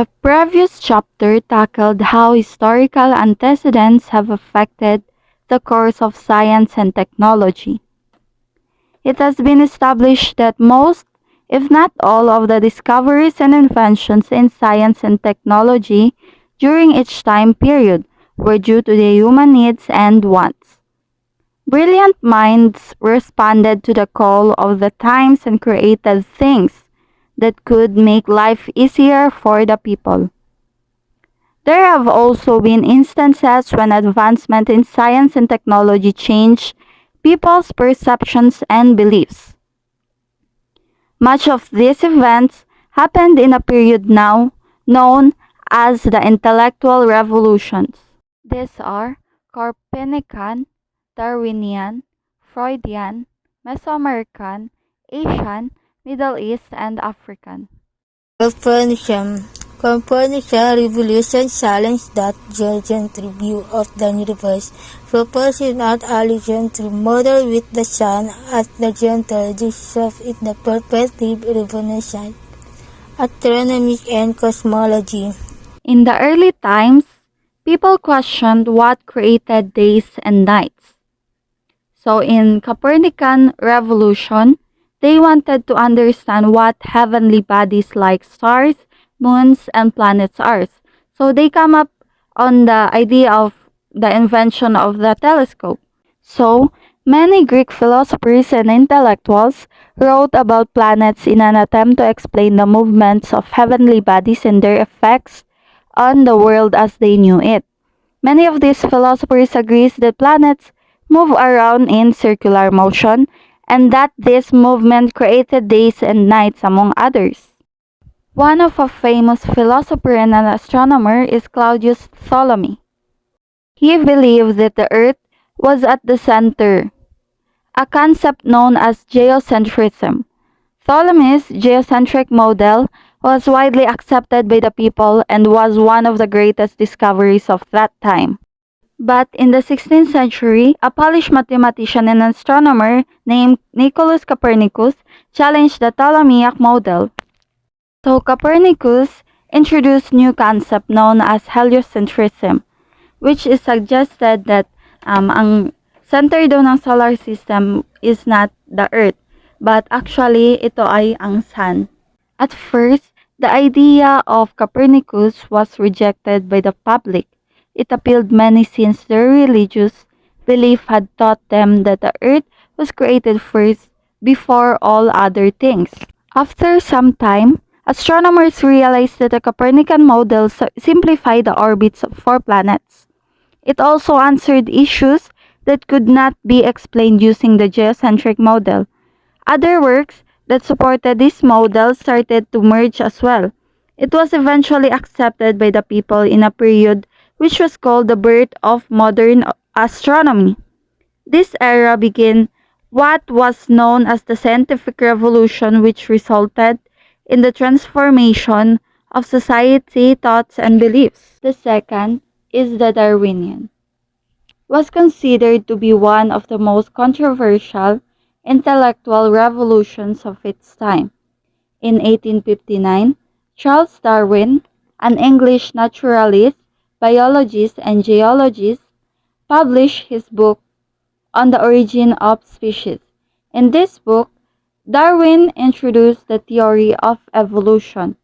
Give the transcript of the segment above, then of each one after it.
The previous chapter tackled how historical antecedents have affected the course of science and technology. It has been established that most, if not all, of the discoveries and inventions in science and technology during each time period were due to the human needs and wants. Brilliant minds responded to the call of the times and created things that could make life easier for the people. There have also been instances when advancement in science and technology changed people's perceptions and beliefs. Much of these events happened in a period now known as the intellectual revolutions. These are Copernican, Darwinian, Freudian, Mesoamerican, Asian, Middle East, and African. Copernican. Copernican revolution challenged that geocentric view of the universe, proposing not a geocentric model with the sun as the center. This shifted the perspective revolution, astronomy and cosmology. In the early times, people questioned what created days and nights. So in Copernican revolution, they wanted to understand what heavenly bodies like stars, moons, and planets are. So they come up on the idea of the invention of the telescope. So many Greek philosophers and intellectuals wrote about planets in an attempt to explain the movements of heavenly bodies and their effects on the world as they knew it. Many of these philosophers agree that planets move around in circular motion and that this movement created days and nights among others. One of a famous philosopher and an astronomer is Claudius Ptolemy. He believed that the Earth was at the center, a concept known as geocentrism. Ptolemy's geocentric model was widely accepted by the people and was one of the greatest discoveries of that time. But in the 16th century, a Polish mathematician and astronomer named Nicolaus Copernicus challenged the Ptolemaic model. So Copernicus introduced new concept known as heliocentrism, which is suggested that ang center daw ng solar system is not the Earth, but actually ito ay ang Sun. At first, the idea of Copernicus was rejected by the public. It appealed many since their religious belief had taught them that the Earth was created first before all other things. After some time, astronomers realized that the Copernican model simplified the orbits of 4 planets. It also answered issues that could not be explained using the geocentric model. Other works that supported this model started to merge as well. It was eventually accepted by the people in a period which was called the birth of modern astronomy. This era began what was known as the scientific revolution, which resulted in the transformation of society, thoughts, and beliefs. The second is the Darwinian. Was considered to be one of the most controversial intellectual revolutions of its time. In 1859, Charles Darwin, an English naturalist, biologist, and geologist, published his book on the origin of species. In this book, Darwin introduced the theory of evolution,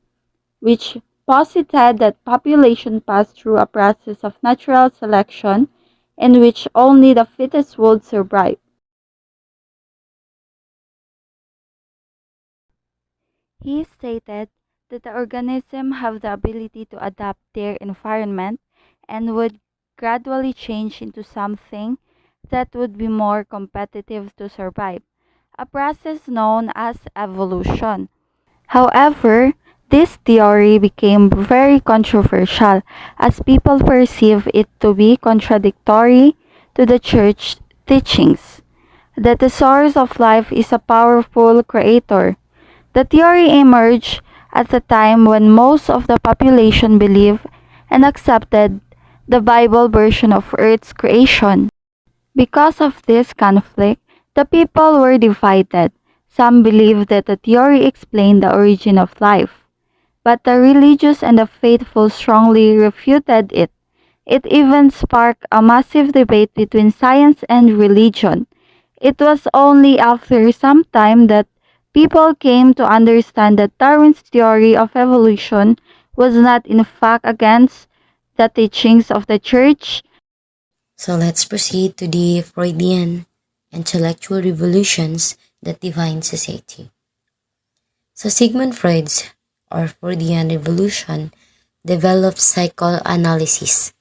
which posited that population passed through a process of natural selection in which only the fittest would survive. He stated that the organism have the ability to adapt their environment and would gradually change into something that would be more competitive to survive, a process known as evolution. However, this theory became very controversial as people perceive it to be contradictory to the church teachings that the source of life is a powerful creator. The theory emerged at a time when most of the population believed and accepted the Bible version of Earth's creation. Because of this conflict, the people were divided. Some believed that the theory explained the origin of life. but the religious and the faithful strongly refuted it. It even sparked a massive debate between science and religion. It was only after some time that people came to understand that Darwin's theory of evolution was not in fact against the teachings of the church. So let's proceed to the Freudian intellectual revolutions that define society. So Sigmund Freud's or Freudian revolution developed psychoanalysis,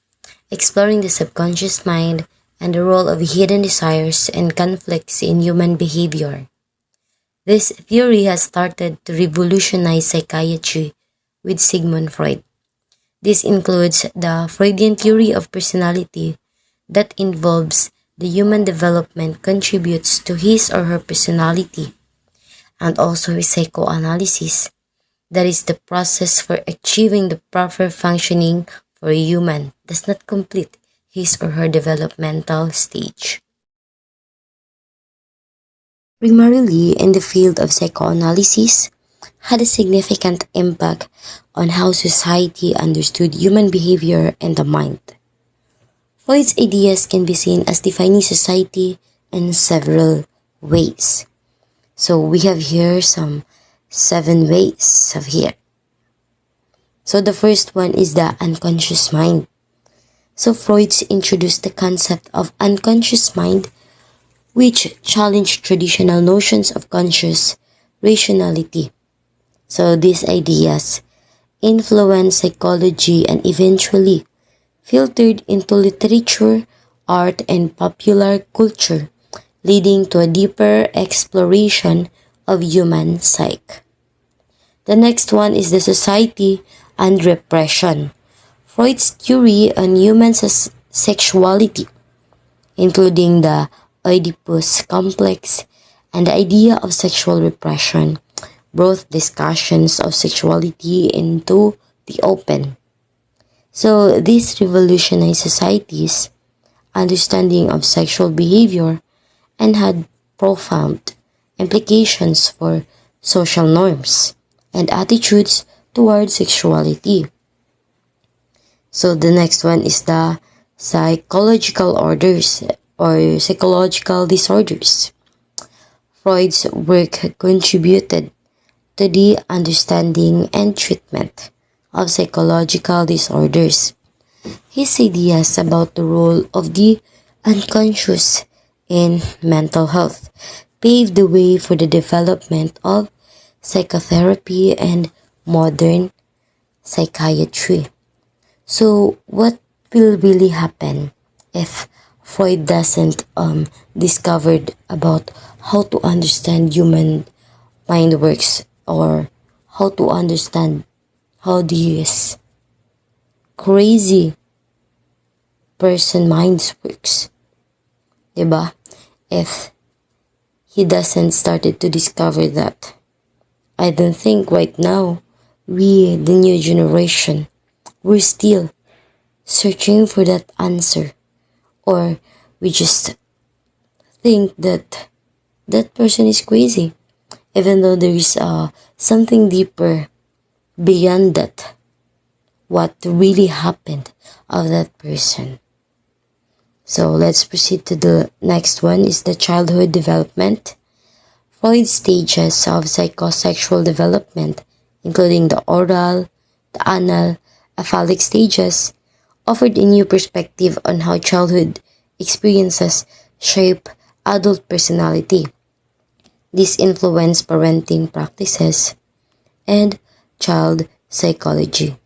exploring the subconscious mind and the role of hidden desires and conflicts in human behavior. This theory has started to revolutionize psychiatry with Sigmund Freud. This includes the Freudian theory of personality that involves the human development contributes to his or her personality, and also psychoanalysis, that is the process for achieving the proper functioning for a human does not complete his or her developmental stage. Primarily in the field of psychoanalysis, had a significant impact on how society understood human behavior and the mind. Freud's ideas can be seen as defining society in several ways. So we have here some 7 ways of here. So the first one is the unconscious mind. So Freud's introduced the concept of unconscious mind, which challenged traditional notions of conscious rationality. So these ideas influenced psychology and eventually filtered into literature, art, and popular culture, leading to a deeper exploration of human psyche. The next one is the society and repression. Freud's theory on human sexuality, including the Oedipus complex and the idea of sexual repression, brought discussions of sexuality into the open. So this revolutionized society's understanding of sexual behavior and had profound implications for social norms and attitudes toward sexuality. So the next one is the psychological orders or psychological disorders. Freud's work contributed to the understanding and treatment of psychological disorders. His ideas about the role of the unconscious in mental health paved the way for the development of psychotherapy and modern psychiatry. So what will really happen if Freud doesn't discovered about how to understand human mind works, or how to understand how this crazy person minds works, diba? If he doesn't started to discover that, I don't think right now we, the new generation, we're still searching for that answer, or we just think that that person is crazy, even though there is something deeper beyond that, what really happened of that person. So let's proceed to the next one is the childhood development. Freud's stages of psychosexual development, including the oral, the anal, aphalic stages, offered a new perspective on how childhood experiences shape adult personality. This influenced parenting practices and child psychology.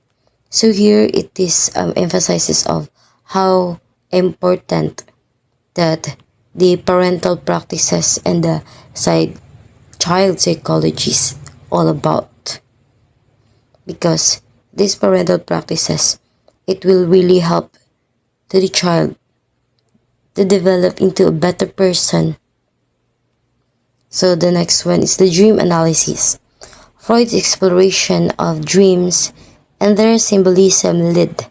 So here it is emphasizes of how important that the parental practices and the child psychology is all about, because these parental practices, it will really help to the child to develop into a better person. So the next one is the dream analysis. Freud's exploration of dreams and their symbolism led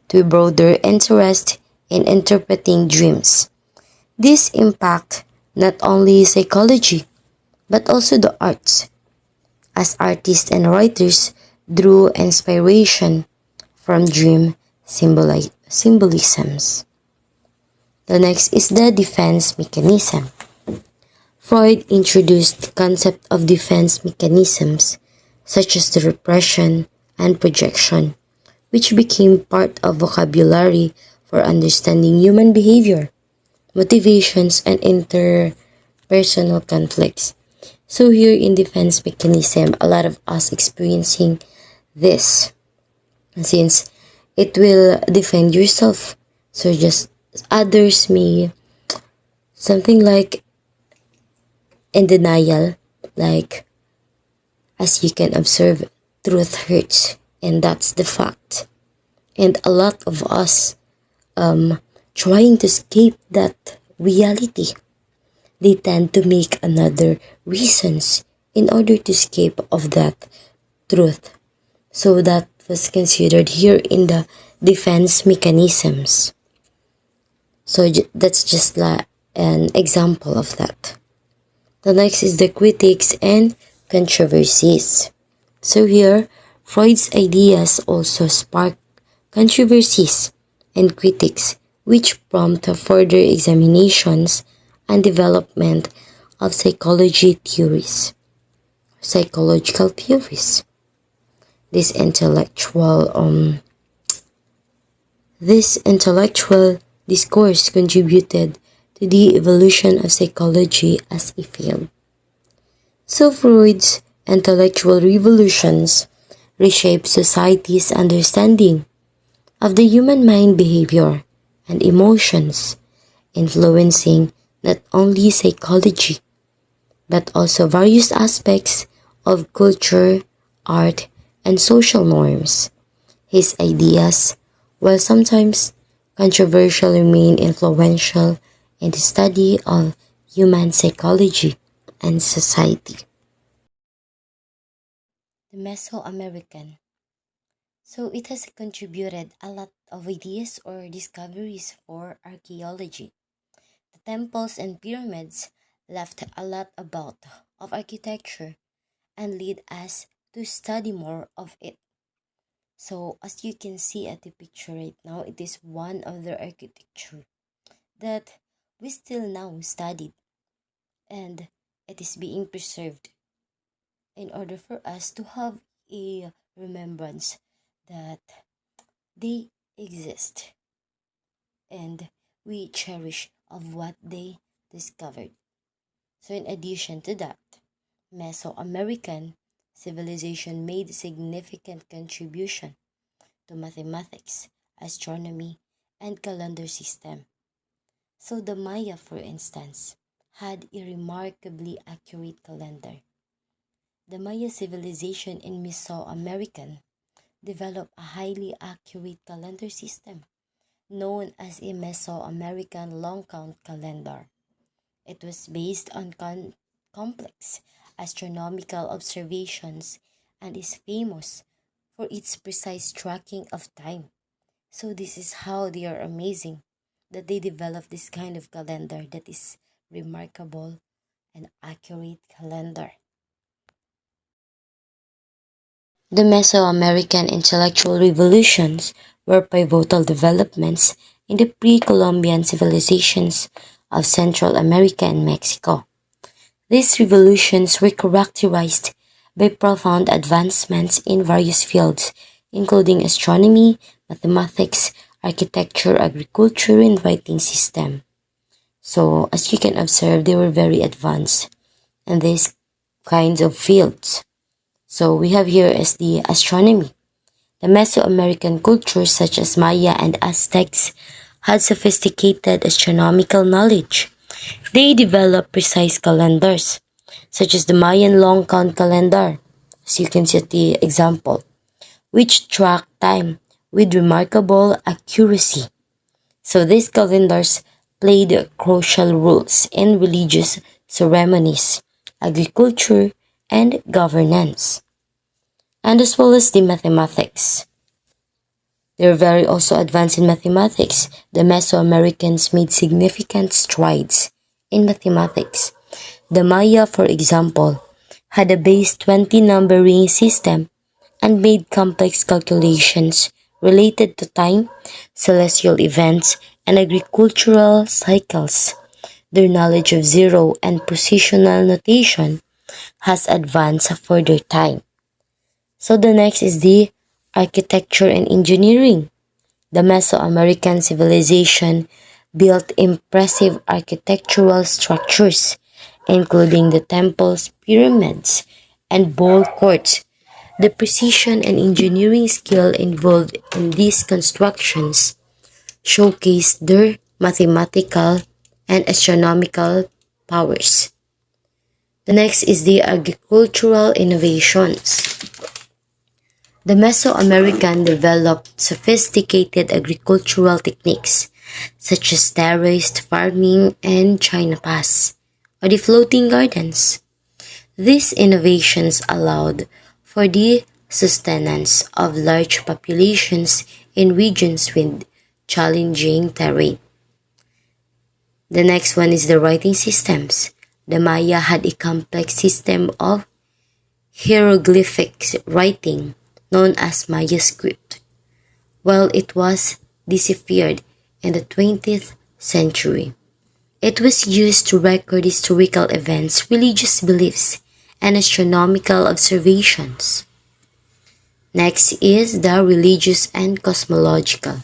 to a broader interest in interpreting dreams. This impact not only psychology but also the arts, as artists and writers drew inspiration from dream symbolisms. The next is the defense mechanism. Freud introduced the concept of defense mechanisms such as the repression and projection, which became part of vocabulary for understanding human behavior, motivations, and interpersonal conflicts. So here in defense mechanism, a lot of us experiencing this since it will defend yourself. So just others may something like in denial, like as you can observe, truth hurts, and that's the fact. And a lot of us trying to escape that reality, they tend to make another reasons in order to escape of that truth. So that was considered here in the defense mechanisms. So that's just like an example of that. The next is the critics and controversies. So here, Freud's ideas also spark controversies and critics, which prompt further examinations and development of psychological theories. This intellectual discourse contributed to the evolution of psychology as a field. So Freud's intellectual revolutions reshaped society's understanding of the human mind, behavior, and emotions, influencing not only psychology but also various aspects of culture, art, and social norms. His ideas, while sometimes controversial, remain influential in the study of human psychology and society. The Mesoamerican. So it has contributed a lot of ideas or discoveries for archaeology. The temples and pyramids left a lot about of architecture and lead us to study more of it. So as you can see at the picture right now, it is one of the architecture that we still now studied, and it is being preserved in order for us to have a remembrance that they exist and we cherish of what they discovered. So in addition to that, Mesoamerican civilization made significant contribution to mathematics, astronomy, and calendar system. So the Maya, for instance, had a remarkably accurate calendar. The Maya civilization in Mesoamerican developed a highly accurate calendar system known as a Mesoamerican long count calendar. It was based on complex astronomical observations and is famous for its precise tracking of time. So this is how they are amazing that they develop this kind of calendar that is remarkable and accurate calendar. The Mesoamerican intellectual revolutions were pivotal developments in the pre-Columbian civilizations of Central America and Mexico. These revolutions were characterized by profound advancements in various fields, including astronomy, mathematics, architecture, agriculture, and writing system. So, as you can observe, they were very advanced in these kinds of fields. So, we have here is the astronomy. The Mesoamerican cultures such as Maya and Aztecs had sophisticated astronomical knowledge. They developed precise calendars, such as the Mayan long count calendar, as you can see at the example, which track time with remarkable accuracy. So these calendars played crucial roles in religious ceremonies, agriculture, and governance, and as well as the mathematics. They were very also advanced in mathematics. The Mesoamericans made significant strides in mathematics. The Maya, for example, had a base 20 numbering system and made complex calculations related to time, celestial events, and agricultural cycles. Their knowledge of zero and positional notation has advanced for their time. So the next is the architecture and engineering. The Mesoamerican civilization built impressive architectural structures, including the temples, pyramids, and ball courts. The precision and engineering skill involved in these constructions showcased their mathematical and astronomical powers. The next is the agricultural innovations. The Mesoamerican developed sophisticated agricultural techniques such as terraced farming and China Pass, or the floating gardens. These innovations allowed for the sustenance of large populations in regions with challenging terrain. The next one is the writing systems. The Maya had a complex system of hieroglyphic writing known as Maya script, while it was deciphered in the 20th century. It was used to record historical events, religious beliefs, and astronomical observations. Next is the religious and cosmological.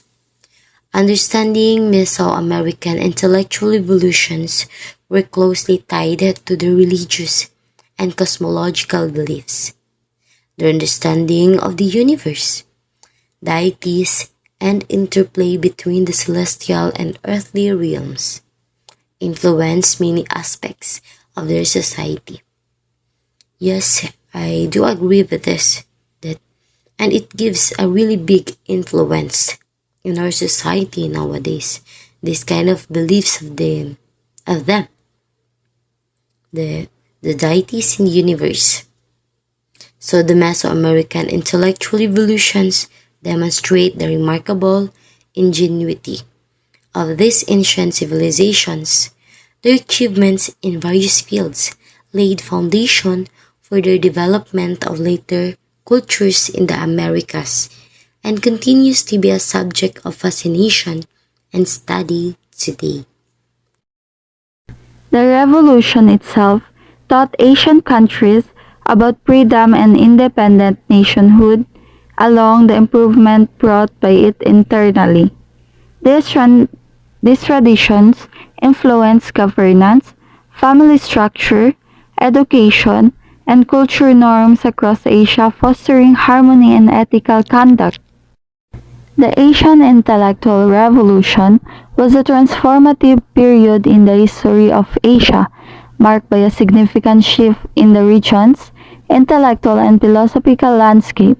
Understanding Mesoamerican intellectual evolutions were closely tied to the religious and cosmological beliefs. The understanding of the universe, deities, and interplay between the celestial and earthly realms influenced many aspects of their society. Yes, I do agree with this, that and it gives a really big influence in our society nowadays. This kind of beliefs of them, the deities in the universe. So the Mesoamerican intellectual evolutions demonstrate the remarkable ingenuity of these ancient civilizations. Their achievements in various fields laid foundation for the development of later cultures in the Americas and continues to be a subject of fascination and study today. The revolution itself taught Asian countries about freedom and independent nationhood, along the improvement brought by it internally. These, these traditions influence governance, family structure, education, and culture norms across Asia, fostering harmony and ethical conduct. The Asian intellectual revolution was a transformative period in the history of Asia, marked by a significant shift in the region's intellectual and philosophical landscape.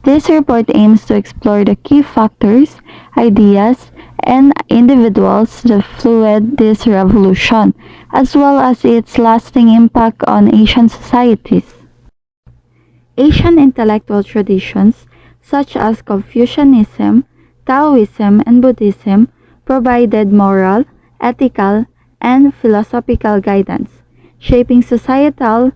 This report aims to explore the key factors, ideas, and individuals that fueled this revolution, as well as its lasting impact on Asian societies. Asian intellectual traditions such as Confucianism, Taoism, and Buddhism provided moral, ethical, and philosophical guidance, shaping societal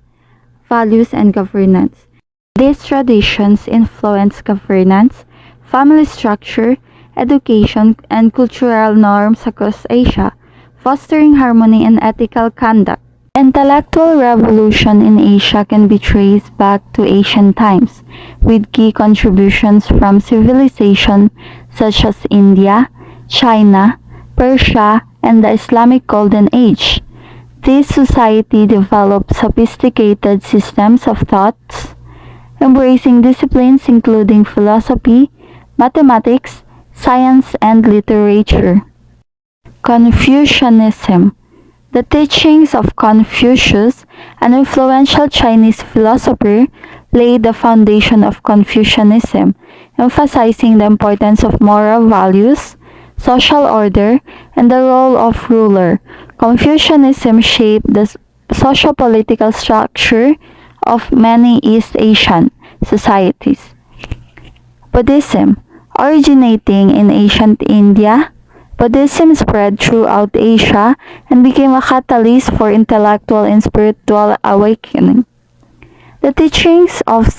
values and governance. These traditions influence governance, family structure, education, and cultural norms across Asia, fostering harmony and ethical conduct. Intellectual revolution in Asia can be traced back to ancient times, with key contributions from civilization such as India, China, Persia, and the Islamic Golden Age. This society developed sophisticated systems of thoughts, embracing disciplines including philosophy, mathematics, science, and literature. Confucianism. The teachings of Confucius, an influential Chinese philosopher, laid the foundation of Confucianism, emphasizing the importance of moral values, social order, and the role of ruler. Confucianism shaped the socio-political structure of many East Asian societies. Buddhism, originating in ancient India, Buddhism spread throughout Asia and became a catalyst for intellectual and spiritual awakening. The teachings of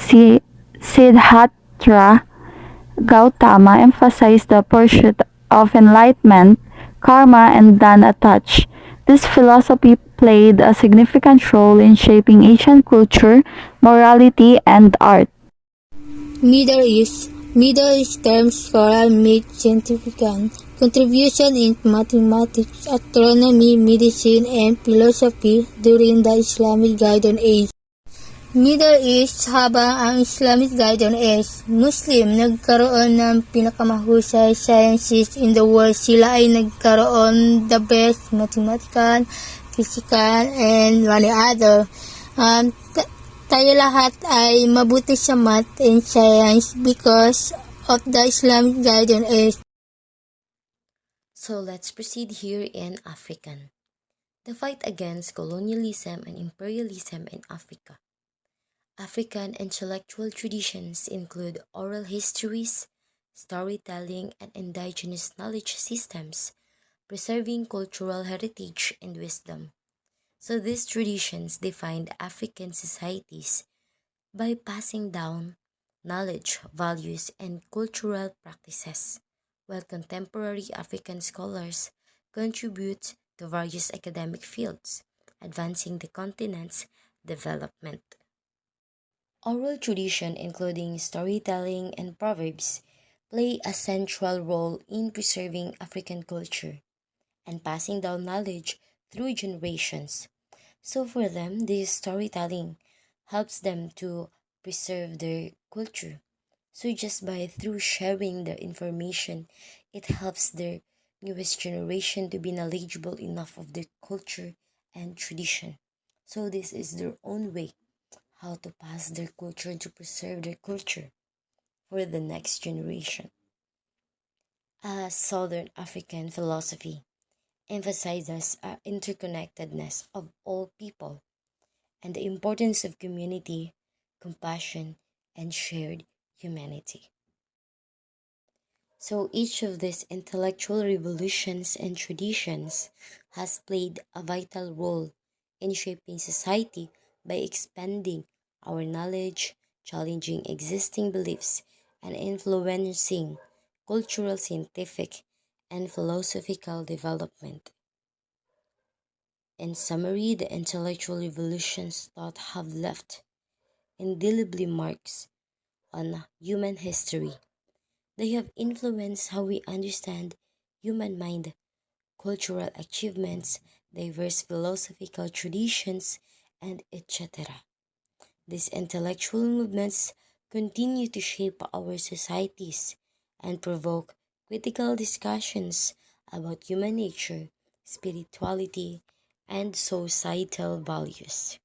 Siddhartha Gautama emphasized the pursuit of enlightenment, karma, and dana touch. This philosophy played a significant role in shaping Asian culture, morality, and art. Middle East terms scholar made significant contribution in mathematics, astronomy, medicine, and philosophy during the Islamic Golden Age. Middle East habang ang Islamic Golden Age, Muslim nagkaroon ng pinakamahusay sciences in the world. Sila ay nagkaroon the best mathematical, physical, and many other. Tayo lahat ay mabuti sa math and science because of the Islamic Golden Age. So let's proceed here in African. The fight against colonialism and imperialism in Africa. African intellectual traditions include oral histories, storytelling, and indigenous knowledge systems, preserving cultural heritage and wisdom. So these traditions defined African societies by passing down knowledge, values, and cultural practices, while contemporary African scholars contribute to various academic fields, advancing the continent's development. Oral tradition, including storytelling and proverbs, play a central role in preserving African culture and passing down knowledge through generations. So for them, this storytelling helps them to preserve their culture. So just by through sharing their information, it helps their newest generation to be knowledgeable enough of their culture and tradition. So this is their own way how to pass their culture and to preserve their culture for the next generation. A Southern African philosophy emphasizes the interconnectedness of all people and the importance of community, compassion, and shared humanity. So each of these intellectual revolutions and traditions has played a vital role in shaping society by expanding our knowledge, challenging existing beliefs, and influencing cultural, scientific, and philosophical development. In summary, the intellectual revolutions that have left indelibly marks on human history. They have influenced how we understand human mind, cultural achievements, diverse philosophical traditions, and etc. These intellectual movements continue to shape our societies and provoke critical discussions about human nature, spirituality, and societal values.